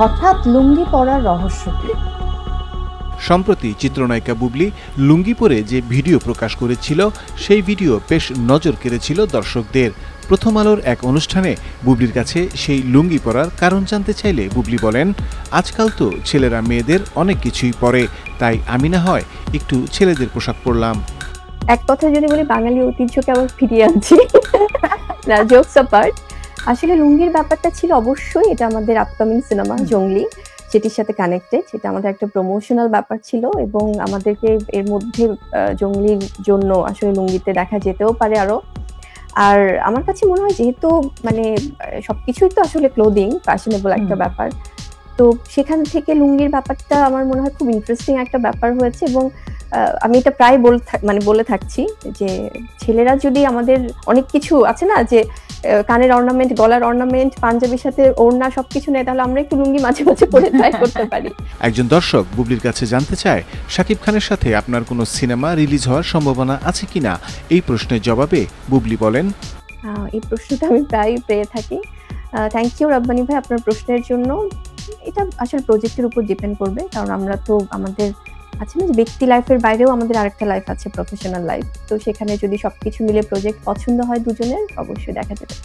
হঠাৎ লুঙ্গি পরার রহস্য কি? সম্প্রতি চিত্রনায়িকা বুবলি লুঙ্গি পরে যে ভিডিও প্রকাশ করেছিল সেই ভিডিও বেশ নজর কেড়েছিল দর্শকদের। প্রথম আলোর এক অনুষ্ঠানে বুবলির কাছে সেই লুঙ্গি পরার কারণ জানতে চাইলে বুবলি বলেন, আজকাল তো ছেলেরা মেয়েদের অনেক কিছুই পরে, তাই আমি না হয় একটু ছেলেদের পোশাক পরলাম। এক কথায় যদি বলি, বাঙালি ঐতিহ্যকে আবার ফিরিয়ে আনছি। না, জোকস অ্যাপার্ট, আসলে লুঙ্গির ব্যাপারটা ছিল অবশ্যই এটা আমাদের আপকামিং সিনেমা জঙ্গলি, যেটির সাথে কানেক্টেড। সেটা আমাদের একটা প্রমোশনাল ব্যাপার ছিল এবং আমাদেরকে এর মধ্যে জঙ্গলির জন্য আসলে লুঙ্গিতে দেখা যেতেও পারে আরো। আর আমার কাছে মনে হয় যেহেতু মানে সবকিছুই তো আসলে ক্লোদিং, ফ্যাশনেবল একটা ব্যাপার, তো সেখান থেকে লুঙ্গির ব্যাপারটা আমার মনে হয় খুব ইন্টারেস্টিং একটা ব্যাপার হয়েছে। এবং আমি এটা প্রায় বলে থাকছি যে ছেলেরা যদি আমাদের অনেক কিছু আছে না, যে কানের অর্নামেন্ট, গলার অর্নামেন্ট, পাঞ্জাবির সাথে ওড়না সবকিছু নেয়, তাহলে আমরা একটু লুঙ্গি মাঝে মাঝে পরে ট্রাই করতে পারি। একজন দর্শক বুবলির কাছে জানতে চায়, শাকিব খানের সাথে আপনার কোনো সিনেমা রিলিজ হওয়ার সম্ভাবনা আছে কিনা। এই প্রশ্নের জবাবে বুবলি বলেন, এই প্রশ্নটা আমি প্রায় পেয়ে থাকি। থ্যাংক ইউ রব্বানী ভাই আপনার প্রশ্নের জন্য। এটা আসলে প্রজেক্টের উপর ডিপেন্ড করবে, কারণ আমরা তো আমাদের আছে না যে ব্যক্তি লাইফের বাইরেও আমাদের আরেকটা লাইফ আছে, প্রফেশনাল লাইফ। তো সেখানে যদি সবকিছু মিলে প্রজেক্ট পছন্দ হয় দুজনের, অবশ্যই দেখা যেতে পারে।